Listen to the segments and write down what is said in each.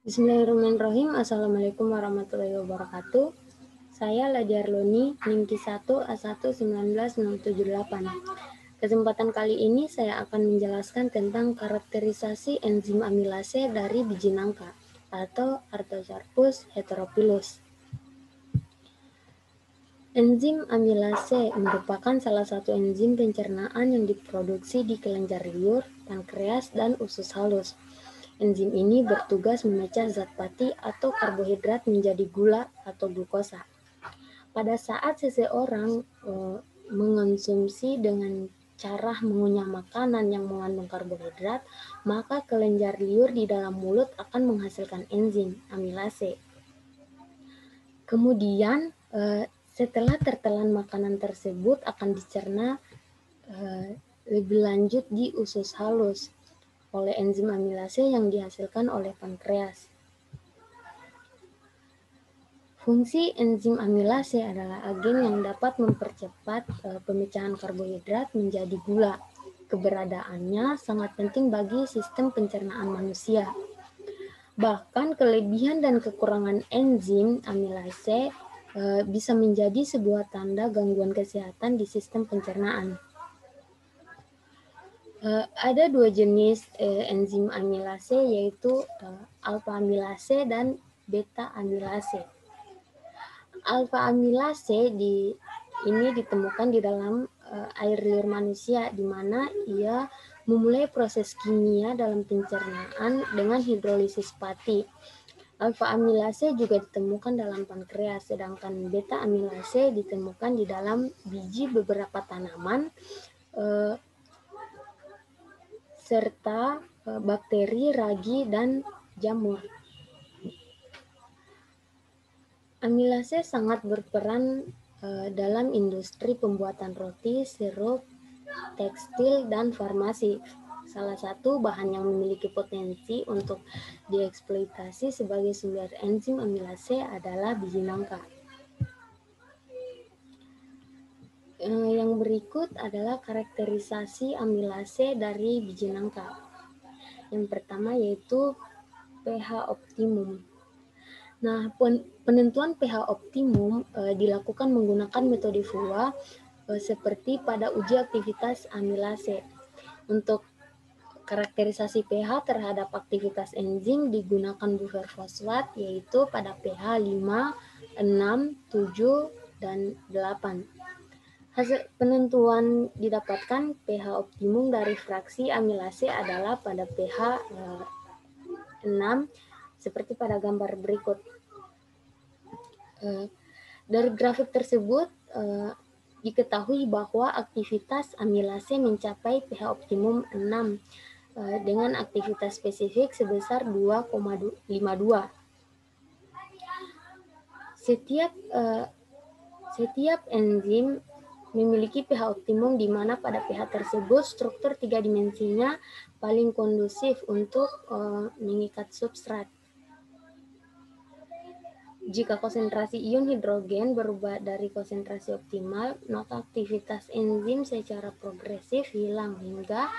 Bismillahirrahmanirrahim. Assalamualaikum warahmatullahi wabarakatuh. Saya Ladia Arloni, NIMKI 1 A1199078. Kesempatan kali ini saya akan menjelaskan tentang karakterisasi enzim amilase dari biji nangka atau Artocarpus heterophyllus. Enzim amilase merupakan salah satu enzim pencernaan yang diproduksi di kelenjar liur, pankreas, dan usus halus. Enzim ini bertugas memecah zat pati atau karbohidrat menjadi gula atau glukosa. Pada saat seseorang mengonsumsi dengan cara mengunyah makanan yang mengandung karbohidrat, maka kelenjar liur di dalam mulut akan menghasilkan enzim amilase. Kemudian setelah tertelan makanan tersebut akan dicerna lebih lanjut di usus halus oleh enzim amilase yang dihasilkan oleh pankreas. Fungsi enzim amilase adalah agen yang dapat mempercepat pemecahan karbohidrat menjadi gula. Keberadaannya sangat penting bagi sistem pencernaan manusia. Bahkan kelebihan dan kekurangan enzim amilase bisa menjadi sebuah tanda gangguan kesehatan di sistem pencernaan. Ada dua jenis enzim amilase, yaitu alfa amilase dan beta amilase. Alfa amilase ini ditemukan di dalam air liur manusia, di mana ia memulai proses kimia dalam pencernaan dengan hidrolisis pati. Alfa amilase juga ditemukan dalam pankreas, sedangkan beta amilase ditemukan di dalam biji beberapa tanaman serta bakteri, ragi, dan jamur. Amilase sangat berperan dalam industri pembuatan roti, sirup, tekstil, dan farmasi. Salah satu bahan yang memiliki potensi untuk dieksploitasi sebagai sumber enzim amilase adalah biji nangka. Yang berikut adalah karakterisasi amilase dari biji nangka. Yang pertama yaitu pH optimum. Nah, penentuan pH optimum dilakukan menggunakan metode FUA seperti pada uji aktivitas amilase. Untuk karakterisasi pH terhadap aktivitas enzim digunakan buffer fosfat, yaitu pada pH 5, 6, 7, dan 8. Hasil penentuan didapatkan pH optimum dari fraksi amilase adalah pada pH 6, seperti pada gambar berikut. Dari grafik tersebut diketahui bahwa aktivitas amilase mencapai pH optimum 6 dengan aktivitas spesifik sebesar 2,52. Setiap enzim memiliki pH optimum di mana pada pH tersebut struktur tiga dimensinya paling kondusif untuk mengikat substrat. Jika konsentrasi ion hidrogen berubah dari konsentrasi optimal, maka aktivitas enzim secara progresif hilang hingga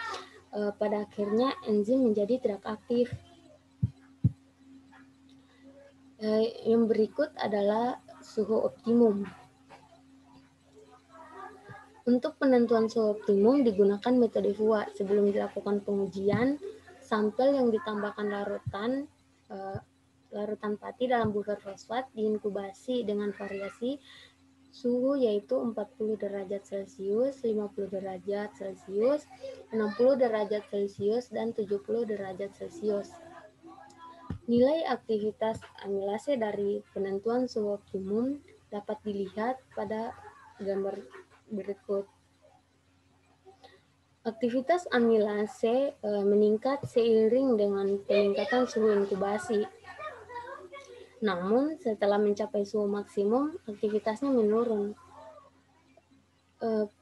pada akhirnya enzim menjadi tidak aktif. Yang berikut adalah suhu optimum. Untuk penentuan suhu optimum digunakan metode FUA. Sebelum dilakukan pengujian, sampel yang ditambahkan larutan pati dalam buffer fosfat diinkubasi dengan variasi suhu yaitu 40 derajat Celcius, 50 derajat Celcius, 60 derajat Celcius, dan 70 derajat Celcius. Nilai aktivitas amilase dari penentuan suhu optimum dapat dilihat pada gambar berikut. Aktivitas amilase meningkat seiring dengan peningkatan suhu inkubasi. Namun, setelah mencapai suhu maksimum, aktivitasnya menurun.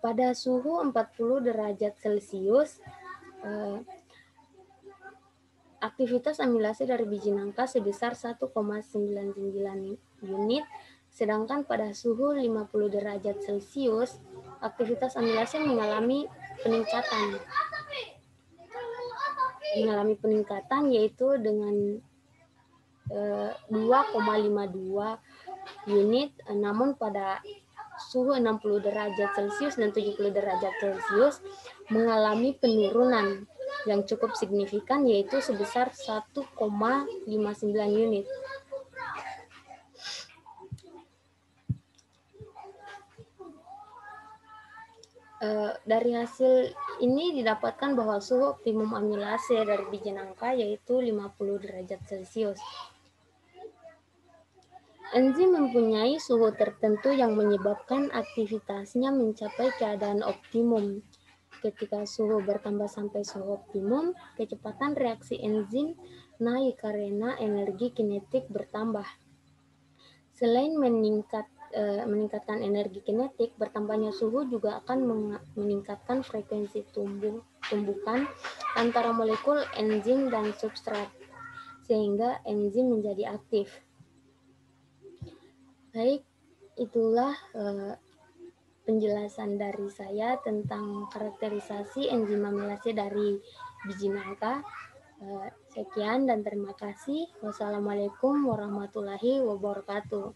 Pada suhu 40 derajat Celcius, aktivitas amilase dari biji nangka sebesar 1,99 unit, sedangkan pada suhu 50 derajat Celcius, aktivitas amilase mengalami peningkatan yaitu dengan 2,52 unit, namun pada suhu 60 derajat Celcius dan 70 derajat Celcius mengalami penurunan yang cukup signifikan, yaitu sebesar 1,59 unit. Dari hasil ini didapatkan bahwa suhu optimum amilase dari biji nangka yaitu 50 derajat Celcius. Enzim mempunyai suhu tertentu yang menyebabkan aktivitasnya mencapai keadaan optimum. Ketika suhu bertambah sampai suhu optimum, kecepatan reaksi enzim naik karena energi kinetik bertambah. Selain meningkatkan energi kinetik, bertambahnya suhu juga akan meningkatkan frekuensi tumbukan antara molekul enzim dan substrat, sehingga enzim menjadi aktif. Baik, itulah penjelasan dari saya tentang karakterisasi enzim amilase dari biji nangka. Sekian dan terima kasih. Wassalamualaikum warahmatullahi wabarakatuh.